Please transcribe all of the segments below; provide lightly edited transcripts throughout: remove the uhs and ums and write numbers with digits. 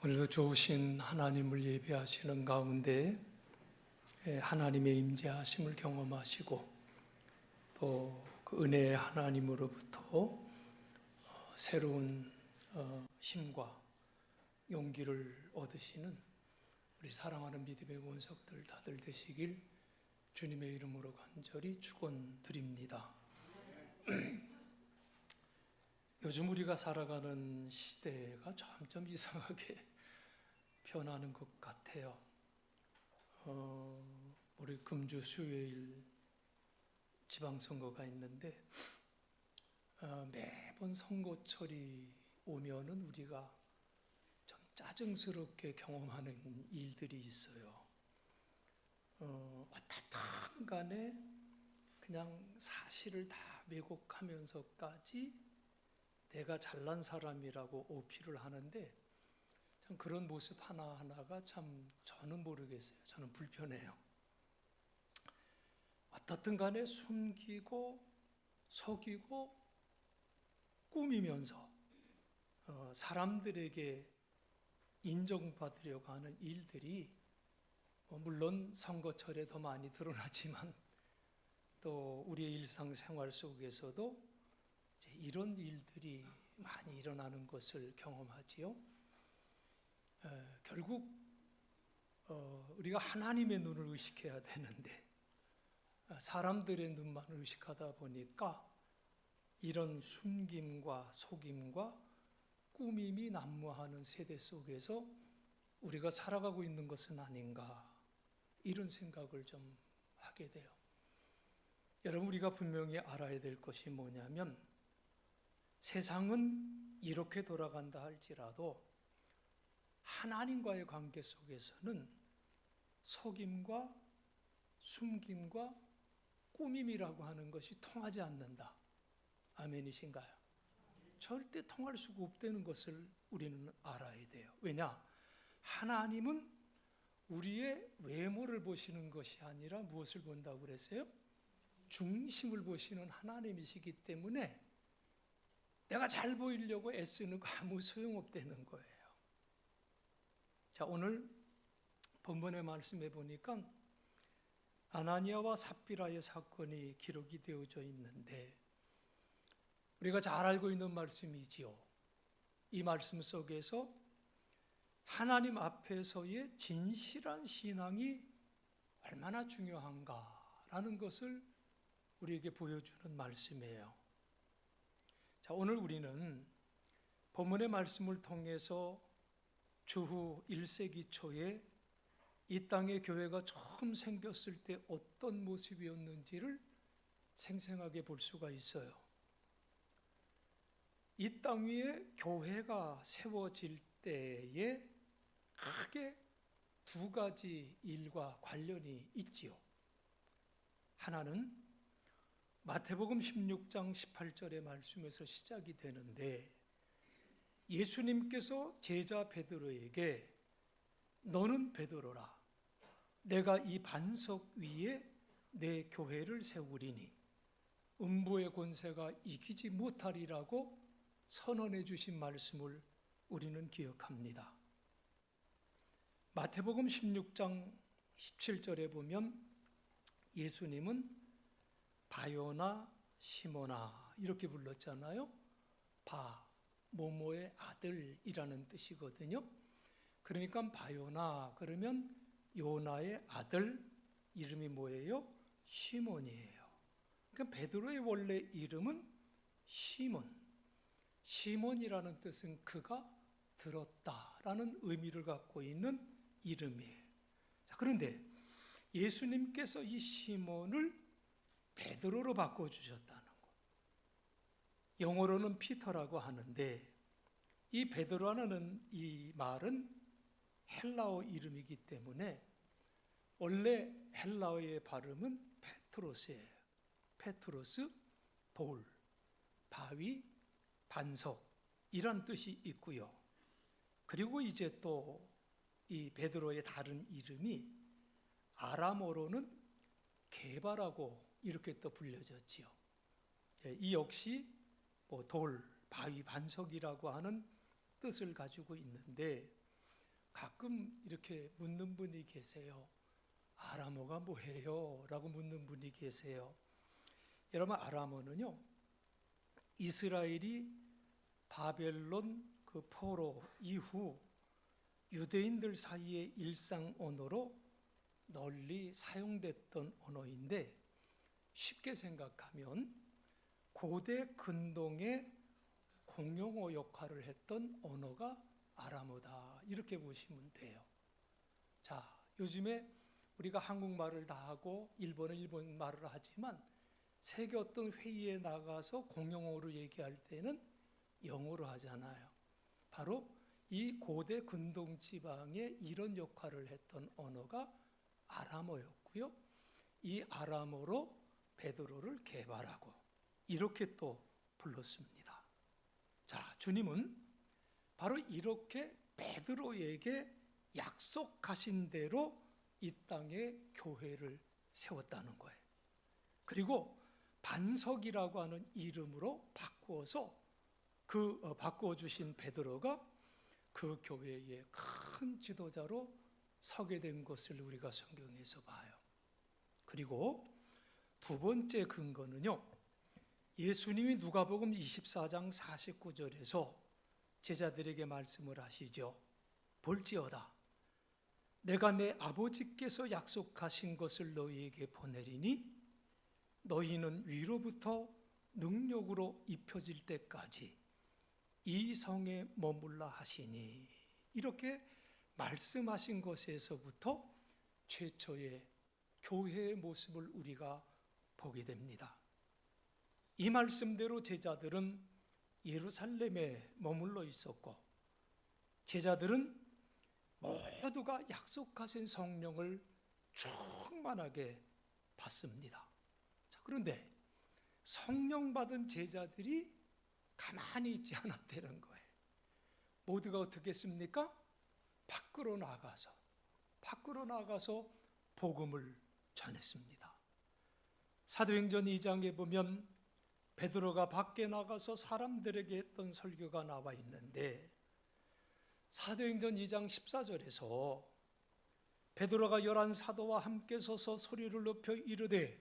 오늘도 좋으신 하나님을 예배하시는 가운데 하나님의 임재하심을 경험하시고 또 그 은혜의 하나님으로부터 새로운 힘과 용기를 얻으시는 우리 사랑하는 믿음의 권속들 다들 되시길 주님의 이름으로 간절히 축원드립니다. 요즘 우리가 살아가는 시대가 점점 이상하게 변하는 것 같아요. 우리 금주 수요일 지방선거가 있는데 매번 선거철이 오면은 우리가 좀 짜증스럽게 경험하는 일들이 있어요. 어떻든 간에 그냥 사실을 다 왜곡하면서까지 내가 잘난 사람이라고 어필을 하는데 참 그런 모습 하나하나가 참 저는 모르겠어요. 저는 불편해요. 어떻든 간에 숨기고 속이고 꾸미면서 사람들에게 인정받으려고 하는 일들이 물론 선거철에 더 많이 드러나지만 또 우리의 일상생활 속에서도 이런 일들이 많이 일어나는 것을 경험하지요. 결국 우리가 하나님의 눈을 의식해야 되는데 사람들의 눈만 의식하다 보니까 이런 숨김과 속임과 꾸밈이 난무하는 세대 속에서 우리가 살아가고 있는 것은 아닌가 이런 생각을 좀 하게 돼요. 여러분, 우리가 분명히 알아야 될 것이 뭐냐면 세상은 이렇게 돌아간다 할지라도 하나님과의 관계 속에서는 속임과 숨김과 꾸밈이라고 하는 것이 통하지 않는다. 아멘이신가요? 절대 통할 수가 없다는 것을 우리는 알아야 돼요. 왜냐? 하나님은 우리의 외모를 보시는 것이 아니라 무엇을 본다고 그랬어요? 중심을 보시는 하나님이시기 때문에 내가 잘 보이려고 애쓰는 거 아무 소용없다는 거예요. 자, 오늘 본문의 말씀에 보니까 아나니아와 삽비라의 사건이 기록이 되어져 있는데 우리가 잘 알고 있는 말씀이지요. 이 말씀 속에서 하나님 앞에서의 진실한 신앙이 얼마나 중요한가라는 것을 우리에게 보여주는 말씀이에요. 자, 오늘 우리는 본문의 말씀을 통해서 주후 1세기 초에 이 땅에 교회가 처음 생겼을 때 어떤 모습이었는지를 생생하게 볼 수가 있어요. 이 땅 위에 교회가 세워질 때에 크게 두 가지 일과 관련이 있지요. 하나는 마태복음 16장 18절의 말씀에서 시작이 되는데 예수님께서 제자 베드로에게 너는 베드로라 내가 이 반석 위에 내 교회를 세우리니 음부의 권세가 이기지 못하리라고 선언해 주신 말씀을 우리는 기억합니다. 마태복음 16장 17절에 보면 예수님은 바요나 시모나 이렇게 불렀잖아요. 바, 모모의 아들이라는 뜻이거든요. 그러니까 바요나 그러면 요나의 아들 이름이 뭐예요? 시몬이에요. 그러니까 베드로의 원래 이름은 시몬. 시몬이라는 뜻은 그가 들었다라는 의미를 갖고 있는 이름이에요. 자, 그런데 예수님께서 이 시몬을 베드로로 바꿔주셨다는 것. 영어로는 피터라고 하는데 이 베드로라는 이 말은 헬라어 이름이기 때문에 원래 헬라어의 발음은 페트로스예요. 페트로스, 돌, 바위, 반석 이란 뜻이 있고요. 그리고 이제 또 이 베드로의 다른 이름이 아람어로는 게바라고 이렇게 또 불려졌지요. 이 역시 돌, 바위, 반석이라고 하는 뜻을 가지고 있는데 가끔 이렇게 묻는 분이 계세요. 아람어가 뭐예요? 라고 묻는 분이 계세요. 여러분, 아람어는요, 이스라엘이 바벨론 그 포로 이후 유대인들 사이의 일상 언어로 널리 사용됐던 언어인데, 쉽게 생각하면 고대 근동의 공용어 역할을 했던 언어가 아람어다, 이렇게 보시면 돼요. 자, 요즘에 우리가 한국말을 다 하고 일본은 일본말을 하지만 세계 어떤 회의에 나가서 공용어로 얘기할 때는 영어로 하잖아요. 바로 이 고대 근동 지방에 이런 역할을 했던 언어가 아람어였고요. 이 아람어로 베드로를 개발하고 이렇게 또 불렀습니다. 자, 주님은 바로 이렇게 베드로에게 약속하신 대로 이 땅에 교회를 세웠다는 거예요. 그리고 반석이라고 하는 이름으로 바꾸어 주신 베드로가 그 교회의 큰 지도자로 서게 된 것을 우리가 성경에서 봐요. 그리고 두 번째 근거는요, 예수님이 누가복음 24장 49절에서 제자들에게 말씀을 하시죠. 볼지어다, 내가 내 아버지께서 약속하신 것을 너희에게 보내리니 너희는 위로부터 능력으로 입혀질 때까지 이 성에 머물라 하시니, 이렇게 말씀하신 것에서부터 최초의 교회의 모습을 우리가 보게 됩니다. 이 말씀대로 제자들은 예루살렘에 머물러 있었고, 제자들은 모두가 약속하신 성령을 충만하게 받습니다. 자, 그런데 성령 받은 제자들이 가만히 있지 않았다는 거예요. 모두가 어떻게 했습니까? 밖으로 나가서 복음을 전했습니다. 사도행전 2장에 보면 베드로가 밖에 나가서 사람들에게 했던 설교가 나와 있는데, 사도행전 2장 14절에서 베드로가 11 사도와 함께 서서 소리를 높여 이르되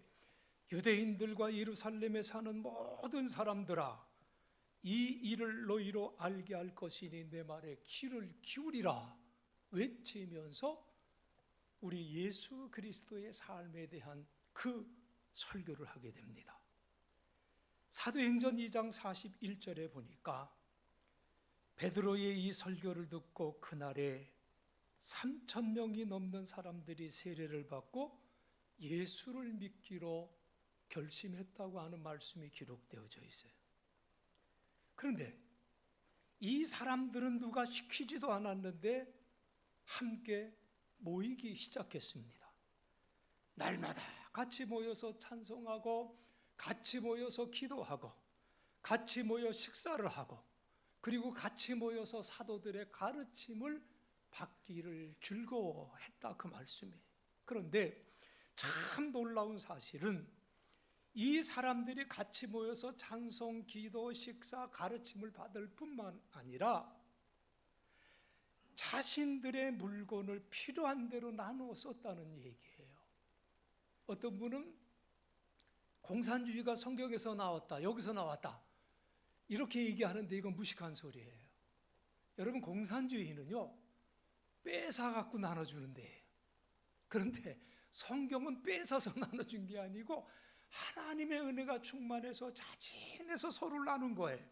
유대인들과 예루살렘에 사는 모든 사람들아, 이 일을 너희로 알게 할 것이니 내 말에 귀를 기울이라 외치면서 우리 예수 그리스도의 삶에 대한 그 설교를 하게 됩니다. 사도행전 2장 41절에 보니까 베드로의 이 설교를 듣고 그날에 3,000명이 넘는 사람들이 세례를 받고 예수를 믿기로 결심했다고 하는 말씀이 기록되어져 있어요. 그런데 이 사람들은 누가 시키지도 않았는데 함께 모이기 시작했습니다. 날마다 같이 모여서 찬송하고, 같이 모여서 기도하고, 같이 모여 식사를 하고, 그리고 같이 모여서 사도들의 가르침을 받기를 즐거워했다, 그 말씀이에요. 그런데 참 놀라운 사실은 이 사람들이 같이 모여서 찬송, 기도, 식사, 가르침을 받을 뿐만 아니라 자신들의 물건을 필요한 대로 나누어 썼다는 얘기예요. 어떤 분은 공산주의가 성경에서 나왔다, 여기서 나왔다, 이렇게 얘기하는데 이건 무식한 소리예요. 여러분, 공산주의는요, 뺏어 갖고 나눠주는 데예요. 그런데 성경은 뺏어서 나눠준 게 아니고 하나님의 은혜가 충만해서 자진해서 서로를 나눈 거예요.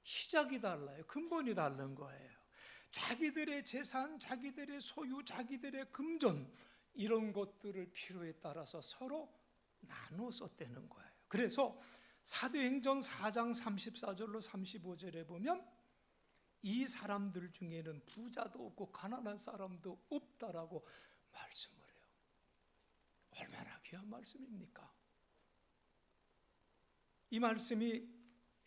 시작이 달라요. 근본이 다른 거예요. 자기들의 재산, 자기들의 소유, 자기들의 금전, 이런 것들을 필요에 따라서 서로 나눠 썼다는 거예요. 그래서 사도행전 4장 34절로 35절에 보면 이 사람들 중에는 부자도 없고 가난한 사람도 없다라고 말씀을 해요. 얼마나 귀한 말씀입니까? 이 말씀이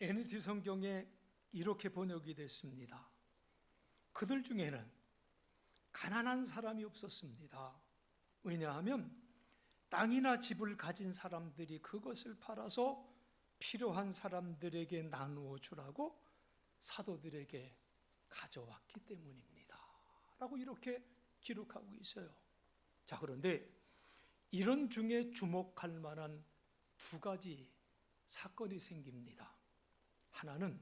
NLT 성경에 이렇게 번역이 됐습니다. 그들 중에는 가난한 사람이 없었습니다. 왜냐하면 땅이나 집을 가진 사람들이 그것을 팔아서 필요한 사람들에게 나누어 주라고 사도들에게 가져왔기 때문입니다, 라고 이렇게 기록하고 있어요. 자, 그런데 이런 중에 주목할 만한 두 가지 사건이 생깁니다. 하나는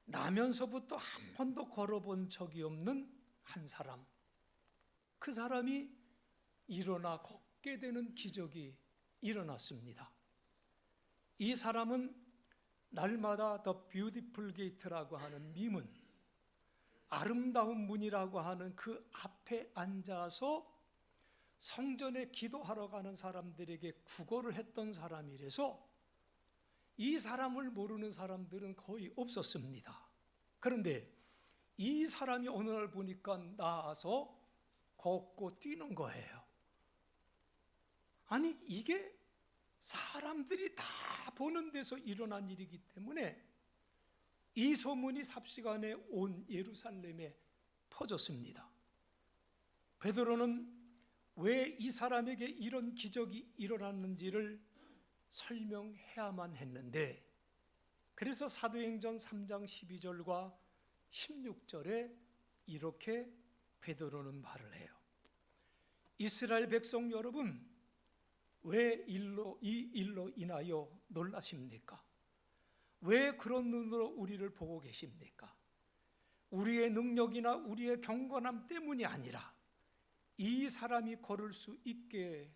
나면서부터 한 번도 걸어본 적이 없는 한 사람, 그 사람이 일어나 걷게 되는 기적이 일어났습니다. 이 사람은 날마다 더 뷰티풀 게이트라고 하는 미문, 아름다운 문이라고 하는 그 앞에 앉아서 성전에 기도하러 가는 사람들에게 구걸을 했던 사람이라서 이 사람을 모르는 사람들은 거의 없었습니다. 그런데 이 사람이 어느 날 보니까 나와서 걷고 뛰는 거예요. 아니, 이게 사람들이 다 보는 데서 일어난 일이기 때문에 이 소문이 삽시간에 온 예루살렘에 퍼졌습니다. 베드로는 왜 이 사람에게 이런 기적이 일어났는지를 설명해야만 했는데, 그래서 사도행전 3장 12절과 16절에 이렇게 베드로는 말을 해요. 이스라엘 백성 여러분, 왜 이 일로 인하여 놀라십니까? 왜 그런 눈으로 우리를 보고 계십니까? 우리의 능력이나 우리의 경건함 때문이 아니라 이 사람이 걸을 수 있게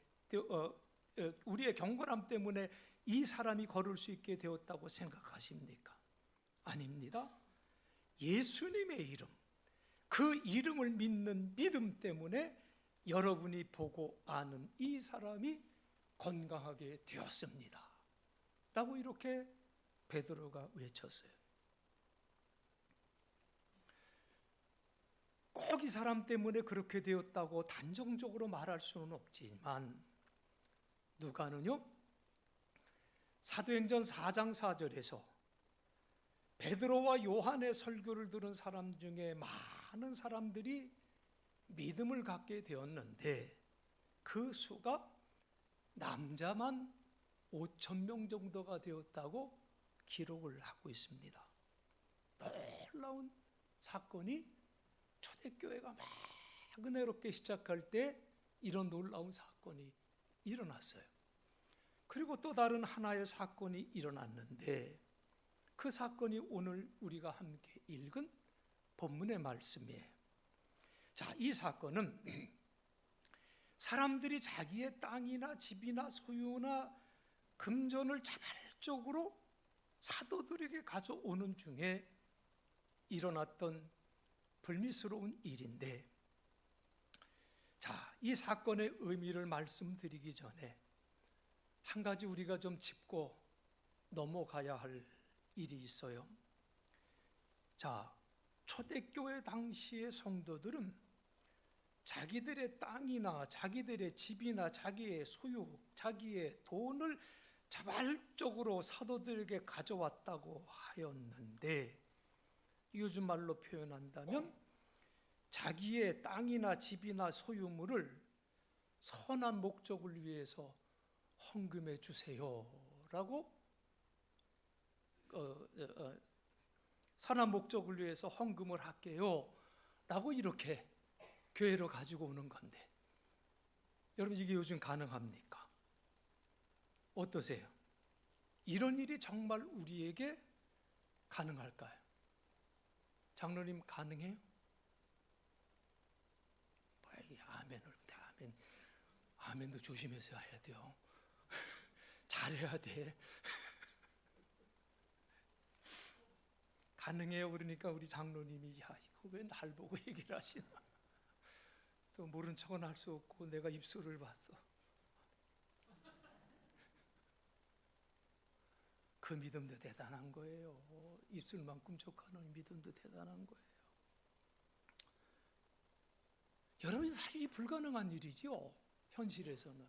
우리의 경건함 때문에 이 사람이 걸을 수 있게 되었다고 생각하십니까? 아닙니다. 예수님의 이름, 그 이름을 믿는 믿음 때문에 여러분이 보고 아는 이 사람이 건강하게 되었습니다 라고 이렇게 베드로가 외쳤어요. 꼭 이 사람 때문에 그렇게 되었다고 단정적으로 말할 수는 없지만, 누가는요, 사도행전 4장 4절에서 베드로와 요한의 설교를 들은 사람 중에 많은 사람들이 믿음을 갖게 되었는데 그 수가 남자만 5,000명 정도가 되었다고 기록을 하고 있습니다. 놀라운 사건이, 초대교회가 막 은혜롭게 시작할 때 이런 놀라운 사건이 일어났어요. 그리고 또 다른 하나의 사건이 일어났는데, 그 사건이 오늘 우리가 함께 읽은 본문의 말씀이에요. 자, 이 사건은 사람들이 자기의 땅이나 집이나 소유나 금전을 자발적으로 사도들에게 가져오는 중에 일어났던 불미스러운 일인데, 자, 이 사건의 의미를 말씀드리기 전에 한 가지 우리가 좀 짚고 넘어가야 할 일이 있어요. 자, 초대교회 당시의 성도들은 자기들의 땅이나 자기들의 집이나 자기의 소유, 자기의 돈을 자발적으로 사도들에게 가져왔다고 하였는데, 요즘 말로 표현한다면 자기의 땅이나 집이나 소유물을 선한 목적을 위해서 헌금해 주세요라고, 선한 목적을 위해서 헌금을 할게요 라고 이렇게 교회로 가지고 오는 건데, 여러분 이게 요즘 가능합니까? 어떠세요? 이런 일이 정말 우리에게 가능할까요? 장로님 가능해요? 아멘을, 아멘도 조심해서 해야 돼요. 잘해야 돼. 가능해요. 그러니까 우리 장로님이, 야, 이거 왜 날 보고 얘기를 하시나? 또 모른 척은 할 수 없고 내가 입술을 봤어. 그 믿음도 대단한 거예요. 입술만큼 족하는 믿음도 대단한 거예요. 여러분, 사실 불가능한 일이죠. 현실에서는.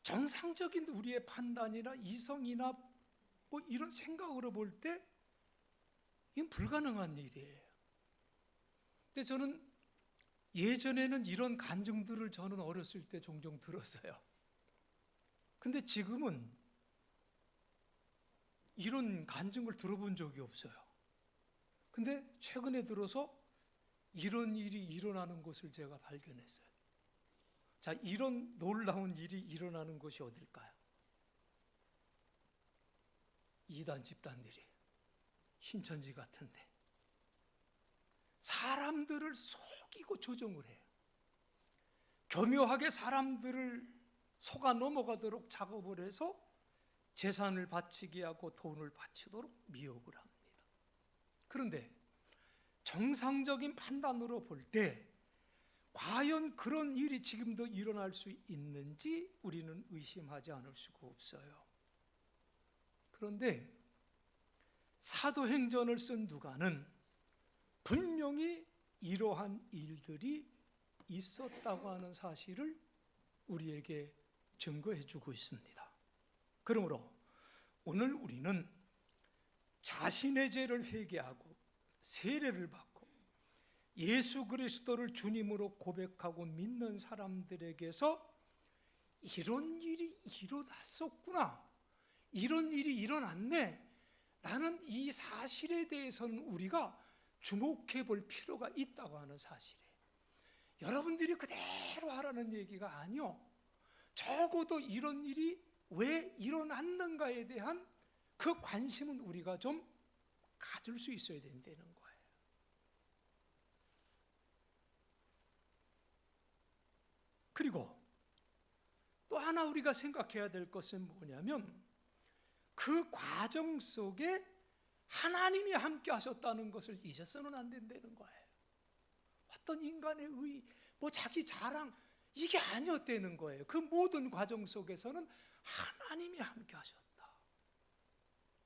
정상적인 우리의 판단이나 이성이나 뭐 이런 생각으로 볼 때 이건 불가능한 일이에요. 근데 저는 예전에는 이런 간증들을 저는 어렸을 때 종종 들었어요. 근데 지금은 이런 간증을 들어본 적이 없어요. 근데 최근에 들어서 이런 일이 일어나는 것을 제가 발견했어요. 자, 이런 놀라운 일이 일어나는 곳이 어딜까요? 이단 집단들이 신천지 같은데 사람들을 속이고 조종을 해요. 교묘하게 사람들을 속아 넘어가도록 작업을 해서 재산을 바치게 하고 돈을 바치도록 미혹을 합니다. 그런데 정상적인 판단으로 볼 때 과연 그런 일이 지금도 일어날 수 있는지 우리는 의심하지 않을 수가 없어요. 그런데 사도행전을 쓴 누가는 분명히 이러한 일들이 있었다고 하는 사실을 우리에게 증거해 주고 있습니다. 그러므로 오늘 우리는 자신의 죄를 회개하고 세례를 받고 예수 그리스도를 주님으로 고백하고 믿는 사람들에게서 이런 일이 일어났었구나, 이런 일이 일어났네, 나는 이 사실에 대해서는 우리가 주목해 볼 필요가 있다고 하는 사실이에요. 여러분들이 그대로 하라는 얘기가 아니요, 적어도 이런 일이 왜 일어났는가에 대한 그 관심은 우리가 좀 가질 수 있어야 된다는 거예요. 그리고 또 하나 우리가 생각해야 될 것은 뭐냐면 그 과정 속에 하나님이 함께 하셨다는 것을 잊어서는 안 된다는 거예요. 어떤 인간의 자기 자랑, 이게 아니었다는 거예요. 그 모든 과정 속에서는 하나님이 함께 하셨다.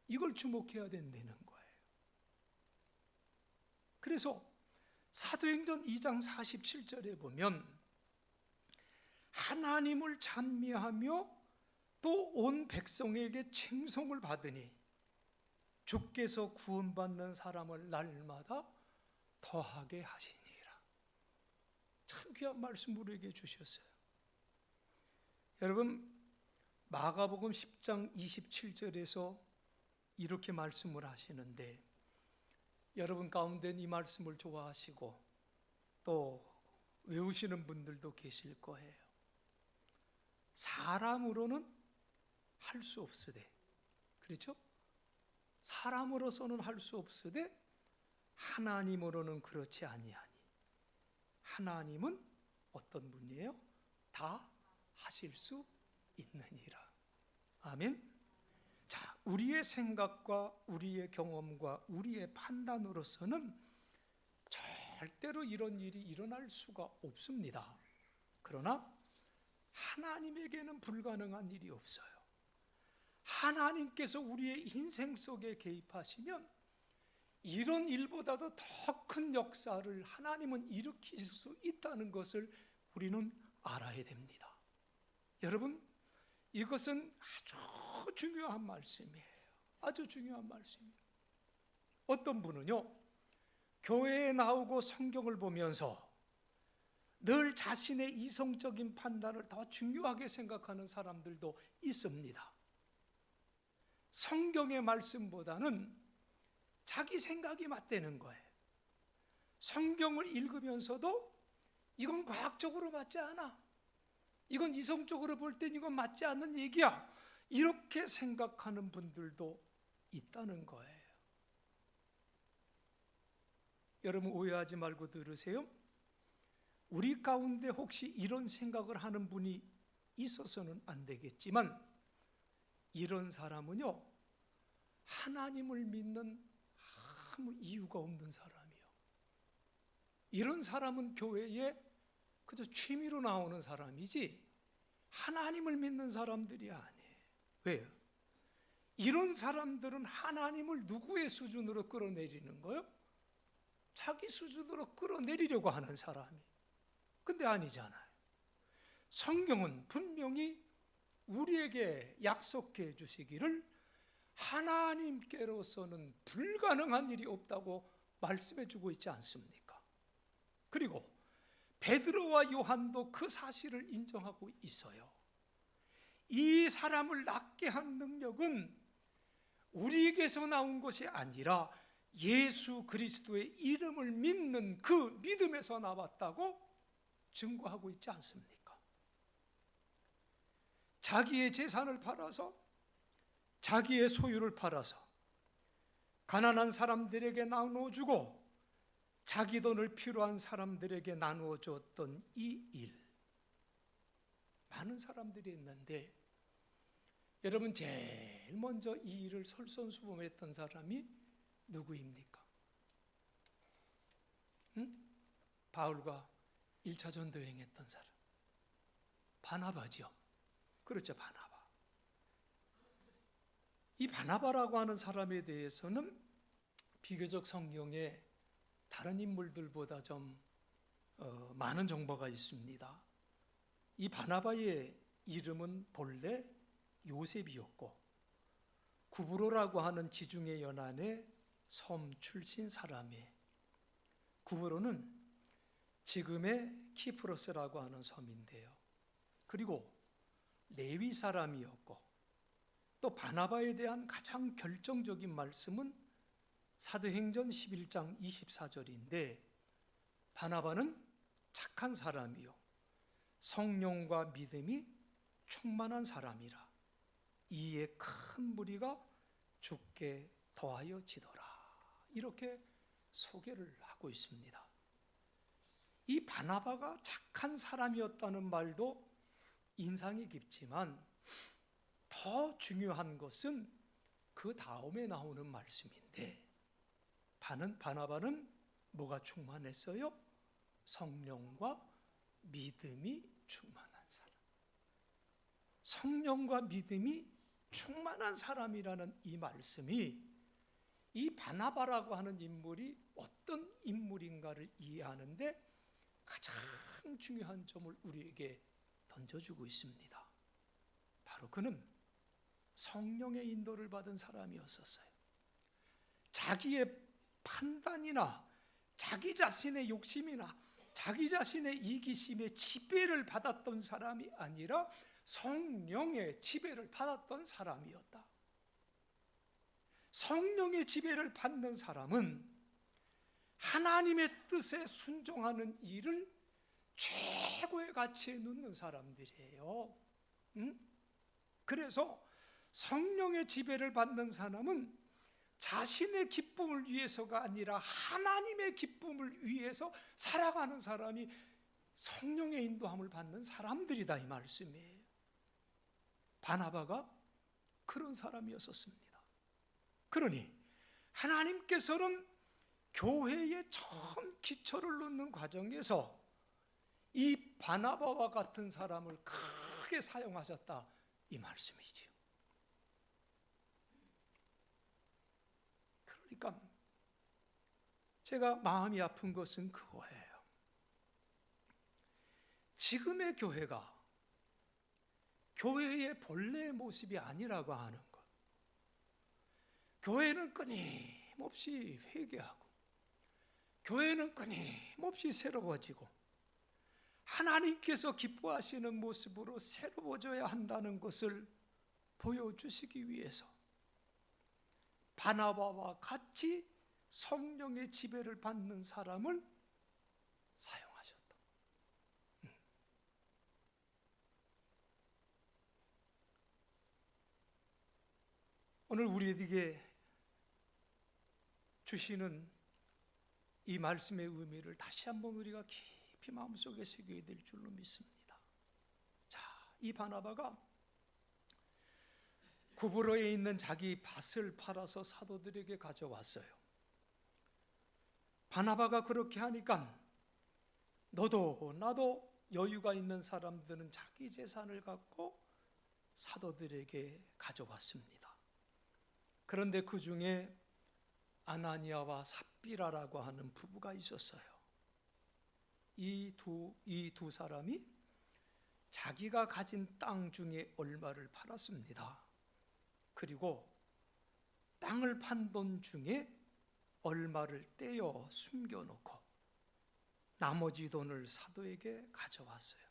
이걸 주목해야 된다는 거예요. 그래서 사도행전 2장 47절에 보면 하나님을 찬미하며 또 온 백성에게 칭송을 받으니 주께서 구원받는 사람을 날마다 더하게 하시니라. 참 귀한 말씀 우리에게 주셨어요. 여러분, 마가복음 10장 27절에서 이렇게 말씀을 하시는데 여러분 가운데는 이 말씀을 좋아하시고 또 외우시는 분들도 계실 거예요. 사람으로는 할 수 없으되, 그렇죠? 사람으로서는 할 수 없으되 하나님으로는 그렇지 아니하니 하나님은 어떤 분이에요? 다 하실 수 있느니라. 아멘. 자, 우리의 생각과 우리의 경험과 우리의 판단으로서는 절대로 이런 일이 일어날 수가 없습니다. 그러나 하나님에게는 불가능한 일이 없어요. 하나님께서 우리의 인생 속에 개입하시면 이런 일보다도 더 큰 역사를 하나님은 일으키실 수 있다는 것을 우리는 알아야 됩니다. 여러분, 이것은 아주 중요한 말씀이에요. 아주 중요한 말씀이에요. 어떤 분은요, 교회에 나오고 성경을 보면서 늘 자신의 이성적인 판단을 더 중요하게 생각하는 사람들도 있습니다. 성경의 말씀보다는 자기 생각이 맞다는 거예요. 성경을 읽으면서도 이건 과학적으로 맞지 않아, 이건 이성적으로 볼 땐 이건 맞지 않는 얘기야, 이렇게 생각하는 분들도 있다는 거예요. 여러분 오해하지 말고 들으세요. 우리 가운데 혹시 이런 생각을 하는 분이 있어서는 안 되겠지만 이런 사람은요, 하나님을 믿는 아무 이유가 없는 사람이요. 이런 사람은 교회에 그저 취미로 나오는 사람이지 하나님을 믿는 사람들이 아니에요. 왜요? 이런 사람들은 하나님을 누구의 수준으로 끌어내리는 거예요? 자기 수준으로 끌어내리려고 하는 사람이. 근데 아니잖아요. 성경은 분명히 우리에게 약속해 주시기를 하나님께로서는 불가능한 일이 없다고 말씀해 주고 있지 않습니까? 그리고 베드로와 요한도 그 사실을 인정하고 있어요. 이 사람을 낫게 한 능력은 우리에게서 나온 것이 아니라 예수 그리스도의 이름을 믿는 그 믿음에서 나왔다고 증거하고 있지 않습니까? 자기의 재산을 팔아서, 자기의 소유를 팔아서 가난한 사람들에게 나누어주고 자기 돈을 필요한 사람들에게 나누어 주었던 이 일, 많은 사람들이 있는데 여러분, 제일 먼저 이 일을 솔선수범했던 사람이 누구입니까? 바울과 1차 전도 여행했던 사람, 바나바죠. 그렇죠, 바나바. 이 바나바라고 하는 사람에 대해서는 비교적 성경에 다른 인물들보다 좀 많은 정보가 있습니다. 이 바나바의 이름은 본래 요셉이었고 구브로라고 하는 지중해 연안의 섬 출신 사람이에요. 구브로는 지금의 키프로스라고 하는 섬인데요. 그리고 레위 사람이었고, 또 바나바에 대한 가장 결정적인 말씀은 사도행전 11장 24절인데 바나바는 착한 사람이요 성령과 믿음이 충만한 사람이라 이에 큰 무리가 죽게 더하여지더라, 이렇게 소개를 하고 있습니다. 이 바나바가 착한 사람이었다는 말도 인상이 깊지만 더 중요한 것은 그 다음에 나오는 말씀인데, 바나바는 뭐가 충만했어요? 성령과 믿음이 충만한 사람. 성령과 믿음이 충만한 사람이라는 이 말씀이 이 바나바라고 하는 인물이 어떤 인물인가를 이해하는데 가장 중요한 점을 우리에게 던져주고 있습니다. 바로 그는 성령의 인도를 받은 사람이었었어요. 자기의 판단이나 자기 자신의 욕심이나 자기 자신의 이기심의 지배를 받았던 사람이 아니라 성령의 지배를 받았던 사람이었다. 성령의 지배를 받는 사람은 하나님의 뜻에 순종하는 일을 최고의 가치에 놓는 사람들이에요. 그래서 성령의 지배를 받는 사람은 자신의 기쁨을 위해서가 아니라 하나님의 기쁨을 위해서 살아가는 사람이 성령의 인도함을 받는 사람들이다, 이 말씀이에요. 바나바가 그런 사람이었었습니다. 그러니 하나님께서는 교회의 처음 기초를 놓는 과정에서 이 바나바와 같은 사람을 크게 사용하셨다, 이 말씀이지요. 그러니까 제가 마음이 아픈 것은 그거예요. 지금의 교회가 교회의 본래의 모습이 아니라고 하는 것. 교회는 끊임없이 회개하고, 교회는 끊임없이 새로워지고, 하나님께서 기뻐하시는 모습으로 새로워져야 한다는 것을 보여주시기 위해서 바나바와 같이 성령의 지배를 받는 사람을 사용하셨다. 오늘 우리에게 주시는 이 말씀의 의미를 다시 한번 우리가 깊이 마음속에 새겨야 될 줄로 믿습니다. 자, 이 바나바가 구브로에 있는 자기 밭을 팔아서 사도들에게 가져왔어요. 바나바가 그렇게 하니까 너도 나도 여유가 있는 사람들은 자기 재산을 갖고 사도들에게 가져왔습니다. 그런데 그 중에 아나니아와 삽비라라고 하는 부부가 있었어요. 이 두 사람이 자기가 가진 땅 중에 얼마를 팔았습니다. 그리고 땅을 판 돈 중에 얼마를 떼어 숨겨놓고 나머지 돈을 사도에게 가져왔어요.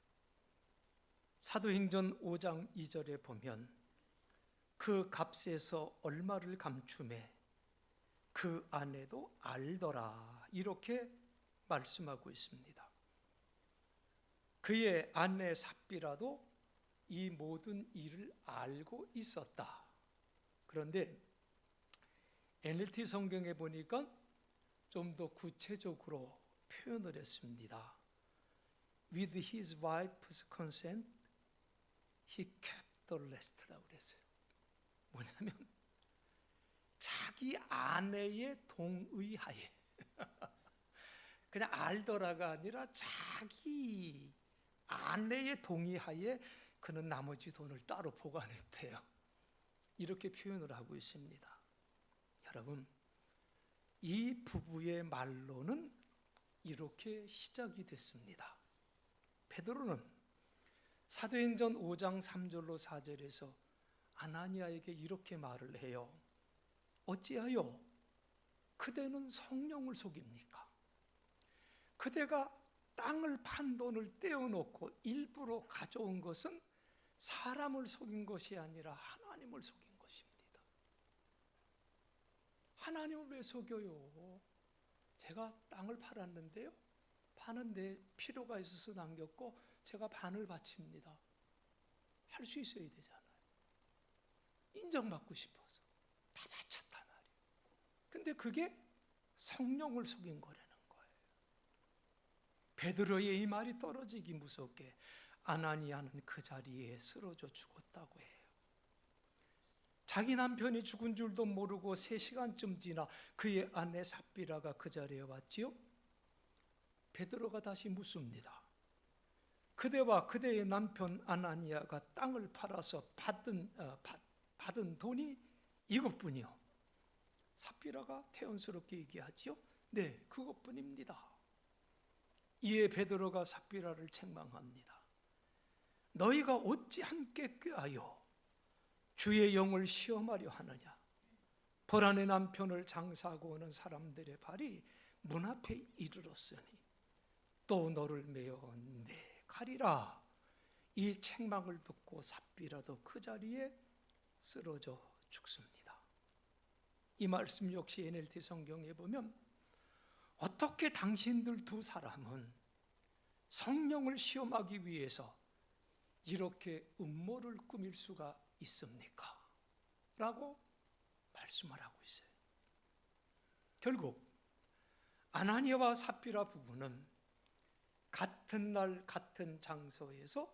사도행전 5장 2절에 보면 그 값에서 얼마를 감추매 그 아내도 알더라. 이렇게 말씀하고 있습니다. 그의 아내 삽비라도 이 모든 일을 알고 있었다. 그런데 NLT 성경에 보니까 좀 더 구체적으로 표현을 했습니다. With his wife's consent, he kept the rest라고 그랬어요. 뭐냐면 자기 아내의 동의하에 그냥 알더라가 아니라 자기 아내의 동의하에 그는 나머지 돈을 따로 보관했대요. 이렇게 표현을 하고 있습니다. 여러분, 이 부부의 말로는 이렇게 시작이 됐습니다. 베드로는 사도행전 5장 3절로 4절에서 아나니아에게 이렇게 말을 해요. 어찌하여 그대는 성령을 속입니까? 그대가 땅을 판 돈을 떼어놓고 일부러 가져온 것은 사람을 속인 것이 아니라 하나님을 속인 것입니다. 하나님을 왜 속여요? 제가 땅을 팔았는데요, 파는데 필요가 있어서 남겼고 제가 반을 바칩니다. 할 수 있어야 되잖아요. 인정받고 싶어서 다 바쳤단 말이에요. 근데 그게 성령을 속인 거라는 거예요. 베드로의 이 말이 떨어지기 무섭게 아나니아는 그 자리에 쓰러져 죽었다고 해요. 자기 남편이 죽은 줄도 모르고 3시간쯤 지나 그의 아내 삽비라가 그 자리에 왔지요. 베드로가 다시 묻습니다. 그대와 그대의 남편 아나니아가 땅을 팔아서 받은 돈이 이것뿐이요. 삽비라가 태연스럽게 얘기하지요. 네, 그것뿐입니다. 이에 베드로가 삽비라를 책망합니다. 너희가 어찌 함께 꾀하여 주의 영을 시험하려 하느냐? 보란의 남편을 장사하고 오는 사람들의 발이 문 앞에 이르렀으니 또 너를 메어 가리라. 이 책망을 듣고 삽비라도 그 자리에 쓰러져 죽습니다. 이 말씀 역시 NLT 성경에 보면 어떻게 당신들 두 사람은 성령을 시험하기 위해서 이렇게 음모를 꾸밀 수가 있습니까? 라고 말씀을 하고 있어요. 결국 아나니아와 삽비라 부부는 같은 날 같은 장소에서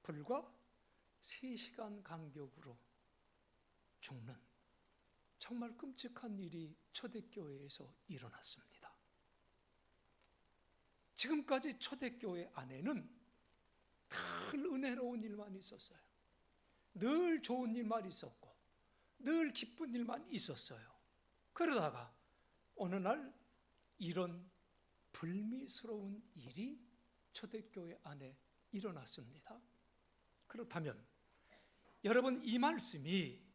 불과 3시간 간격으로 죽는 정말 끔찍한 일이 초대교회에서 일어났습니다. 지금까지 초대교회 안에는 늘 은혜로운 일만 있었어요. 늘 좋은 일만 있었고 늘 기쁜 일만 있었어요. 그러다가 어느 날 이런 불미스러운 일이 초대교회 안에 일어났습니다. 그렇다면 여러분, 이 말씀이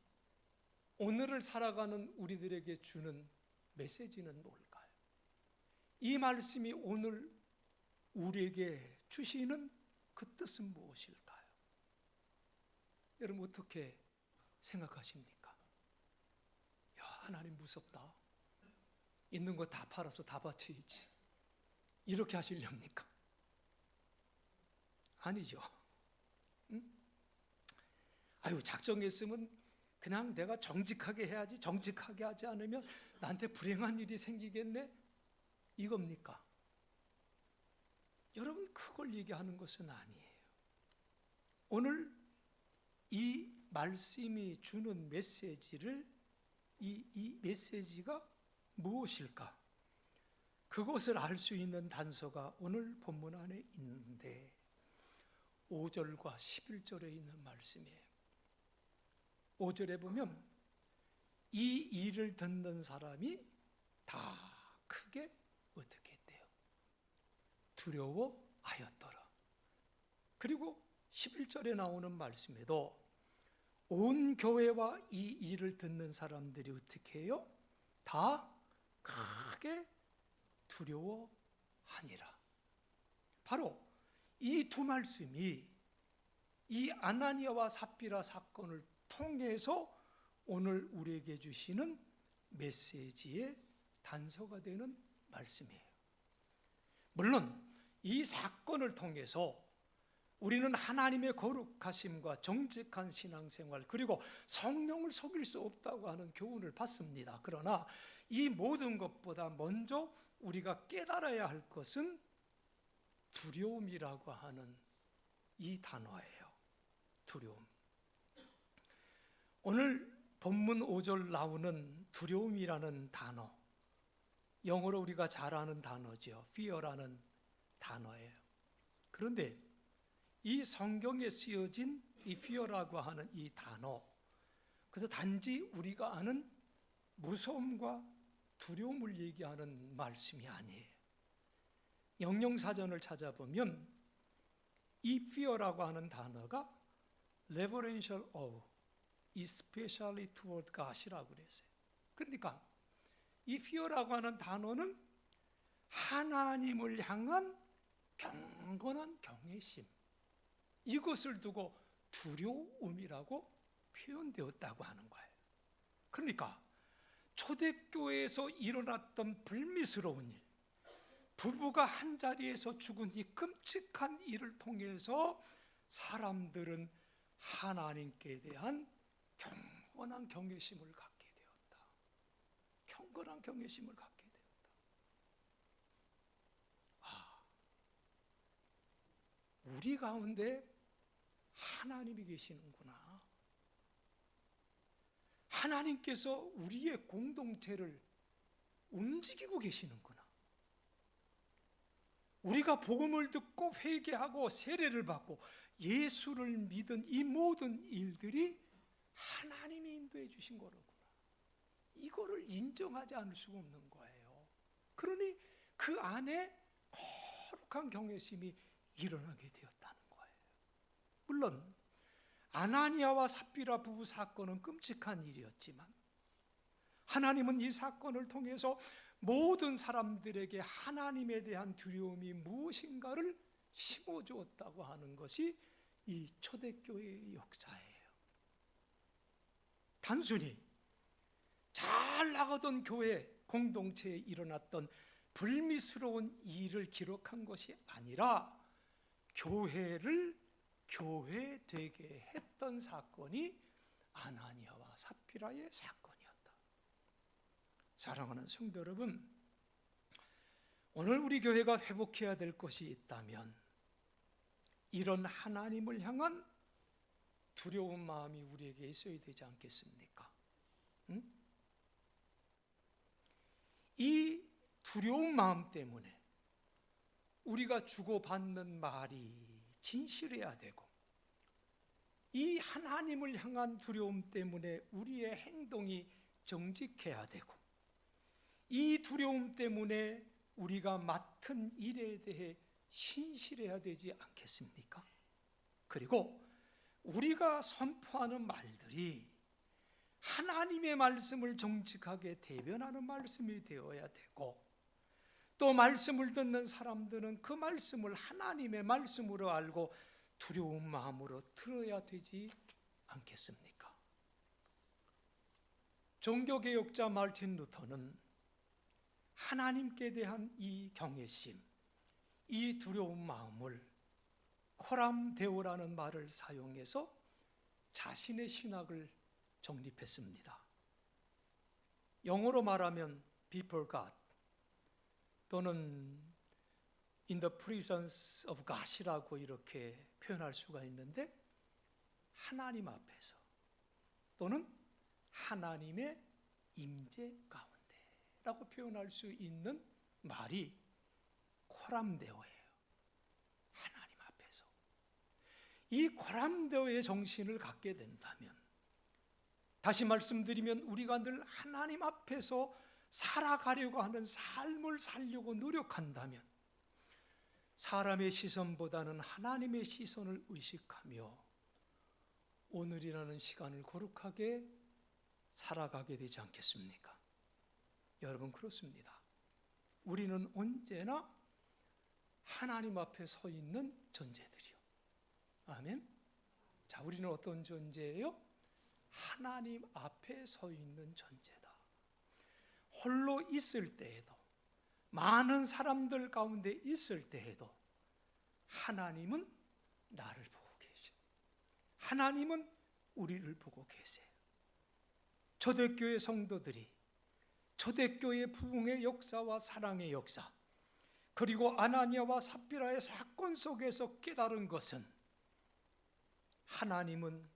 오늘을 살아가는 우리들에게 주는 메시지는 뭘까요? 이 말씀이 오늘 우리에게 주시는 그 뜻은 무엇일까요? 여러분, 어떻게 생각하십니까? 야, 하나님 무섭다. 있는 거 다 팔아서 다 바쳐야지. 이렇게 하시렵니까? 아니죠. 응? 아유, 작정했으면 그냥 내가 정직하게 해야지. 정직하게 하지 않으면 나한테 불행한 일이 생기겠네? 이겁니까? 여러분, 그걸 얘기하는 것은 아니에요. 오늘 이 말씀이 주는 메시지를 이 메시지가 무엇일까? 그것을 알 수 있는 단서가 오늘 본문 안에 있는데 5절과 11절에 있는 말씀이에요. 5절에 보면 이 일을 듣는 사람이 다 크게 어떻게 했대요? 두려워하였더라. 그리고 11절에 나오는 말씀에도 온 교회와 이 일을 듣는 사람들이 어떻게 해요? 다 크게 두려워하니라. 바로 이 두 말씀이 이 아나니아와 삽비라 사건을 통해서 오늘 우리에게 주시는 메시지의 단서가 되는 말씀이에요. 물론 이 사건을 통해서 우리는 하나님의 거룩하심과 정직한 신앙생활 그리고 성령을 속일 수 없다고 하는 교훈을 받습니다. 그러나 이 모든 것보다 먼저 우리가 깨달아야 할 것은 두려움이라고 하는 이 단어예요. 두려움. 오늘 본문 5절 나오는 두려움이라는 단어, 영어로 우리가 잘 아는 단어죠. fear라는 단어예요. 그런데 이 성경에 쓰여진 이 fear라고 하는 이 단어, 그래서 단지 우리가 아는 무서움과 두려움을 얘기하는 말씀이 아니에요. 영영사전을 찾아보면 이 fear라고 하는 단어가 reverential awe, especially toward God이라고 그랬어요. 그러니까 이 fear라고 하는 단어는 하나님을 향한 경건한 경외심, 이것을 두고 두려움이라고 표현되었다고 하는 거예요. 그러니까 초대교회에서 일어났던 불미스러운 일, 부부가 한 자리에서 죽은 이 끔찍한 일을 통해서 사람들은 하나님께 대한 경건한 경외심을 갖게 되었다. 경건한 경외심을 갖게 되었다. 우리 가운데 하나님이 계시는구나. 하나님께서 우리의 공동체를 움직이고 계시는구나. 우리가 복음을 듣고 회개하고 세례를 받고 예수를 믿은 이 모든 일들이 하나님이 인도해 주신 거로구나. 이거를 인정하지 않을 수가 없는 거예요. 그러니 그 안에 거룩한 경외심이 일어나게 되었다는 거예요. 물론 아나니아와 삽비라 부부 사건은 끔찍한 일이었지만 하나님은 이 사건을 통해서 모든 사람들에게 하나님에 대한 두려움이 무엇인가를 심어주었다고 하는 것이 이 초대교회의 역사예요. 단순히 잘 나가던 교회 공동체에 일어났던 불미스러운 일을 기록한 것이 아니라 교회를 교회되게 했던 사건이 아나니아와 삽비라의 사건이었다. 사랑하는 성도 여러분, 오늘 우리 교회가 회복해야 될 것이 있다면 이런 하나님을 향한 두려운 마음이 우리에게 있어야 되지 않겠습니까? 응? 이 두려운 마음 때문에 우리가 주고받는 말이 진실해야 되고, 이 하나님을 향한 두려움 때문에 우리의 행동이 정직해야 되고, 이 두려움 때문에 우리가 맡은 일에 대해 신실해야 되지 않겠습니까? 그리고 우리가 선포하는 말들이 하나님의 말씀을 정직하게 대변하는 말씀이 되어야 되고, 또 말씀을 듣는 사람들은 그 말씀을 하나님의 말씀으로 알고 두려운 마음으로 들어야 되지 않겠습니까? 종교개혁자 마르틴 루터는 하나님께 대한 이 경외심, 이 두려운 마음을 코람 데오라는 말을 사용해서 자신의 신학을 정립했습니다. 영어로 말하면 before God 또는 in the presence of God이라고 이렇게 표현할 수가 있는데, 하나님 앞에서 또는 하나님의 임재 가운데라고 표현할 수 있는 말이 코람데오예요. 하나님 앞에서. 이 코람데오의 정신을 갖게 된다면, 다시 말씀드리면 우리가 늘 하나님 앞에서 살아가려고 하는 삶을 살려고 노력한다면 사람의 시선보다는 하나님의 시선을 의식하며 오늘이라는 시간을 거룩하게 살아가게 되지 않겠습니까? 여러분, 그렇습니다. 우리는 언제나 하나님 앞에 서 있는 존재들이요. 아멘. 자, 우리는 어떤 존재예요? 하나님 앞에 서 있는 존재다. 홀로 있을 때에도, 많은 사람들 가운데 있을 때에도 하나님은 나를 보고 계셔. 하나님은 우리를 보고 계세요. 초대교회 성도들이 초대교회 부흥의 역사와 사랑의 역사, 그리고 아나니아와 삽비라의 사건 속에서 깨달은 것은 하나님은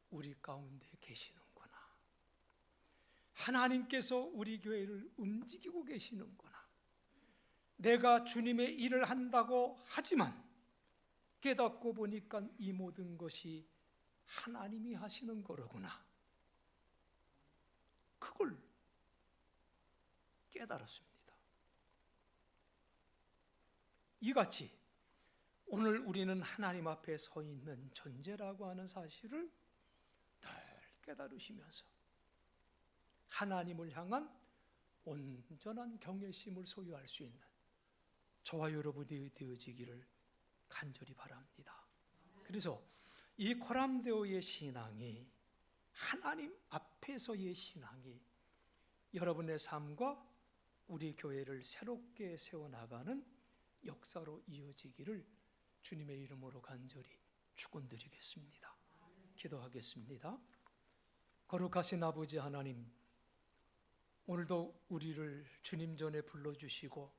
우리 가운데 계시는구나. 하나님께서 우리 교회를 움직이고 계시는구나. 내가 주님의 일을 한다고 하지만 깨닫고 보니까 이 모든 것이 하나님이 하시는 거로구나. 그걸 깨달았습니다. 이같이 오늘 우리는 하나님 앞에 서 있는 존재라고 하는 사실을 늘 깨달으시면서 하나님을 향한 온전한 경외심을 소유할 수 있는 저와 여러분이 되어지기를 간절히 바랍니다. 그래서 이 코람데오의 신앙이, 하나님 앞에서의 신앙이 여러분의 삶과 우리 교회를 새롭게 세워나가는 역사로 이어지기를 주님의 이름으로 간절히 축원드리겠습니다. 기도하겠습니다. 거룩하신 아버지 하나님, 오늘도 우리를 주님 전에 불러주시고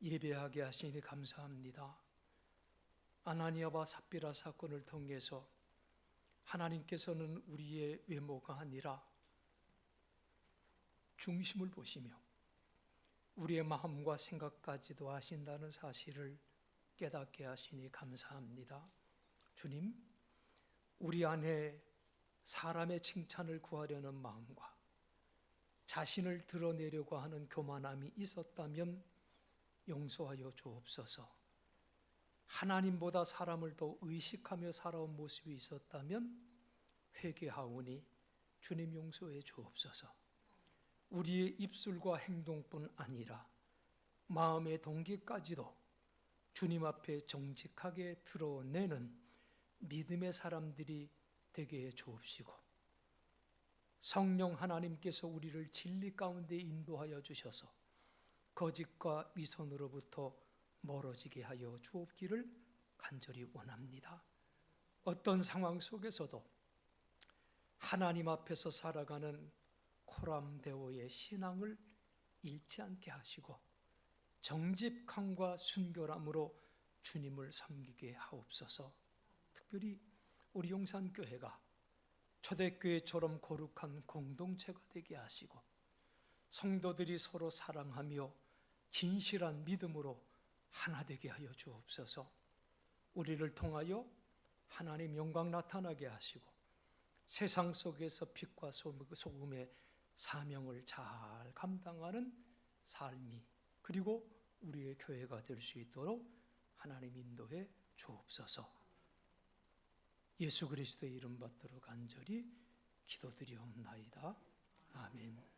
예배하게 하시니 감사합니다. 아나니아와 삽비라 사건을 통해서 하나님께서는 우리의 외모가 아니라 중심을 보시며 우리의 마음과 생각까지도 아신다는 사실을 깨닫게 하시니 감사합니다. 주님, 우리 안에 사람의 칭찬을 구하려는 마음과 자신을 드러내려고 하는 교만함이 있었다면 용서하여 주옵소서. 하나님보다 사람을 더 의식하며 살아온 모습이 있었다면 회개하오니 주님 용서해 주옵소서. 우리의 입술과 행동뿐 아니라 마음의 동기까지도 주님 앞에 정직하게 드러내는 믿음의 사람들이 되게 해 주옵시고, 성령 하나님께서 우리를 진리 가운데 인도하여 주셔서 거짓과 위선으로부터 멀어지게 하여 주옵기를 간절히 원합니다. 어떤 상황 속에서도 하나님 앞에서 살아가는 코람데오의 신앙을 잃지 않게 하시고 정직함과 순결함으로 주님을 섬기게 하옵소서. 특별히 우리 용산교회가 초대교회처럼 거룩한 공동체가 되게 하시고 성도들이 서로 사랑하며 진실한 믿음으로 하나 되게 하여 주옵소서. 우리를 통하여 하나님 영광 나타나게 하시고 세상 속에서 빛과 소금의 사명을 잘 감당하는 삶이, 그리고 우리의 교회가 될 수 있도록 하나님 인도해 주옵소서. 예수 그리스도의 이름 받들어 간절히 기도드리옵나이다. 아멘.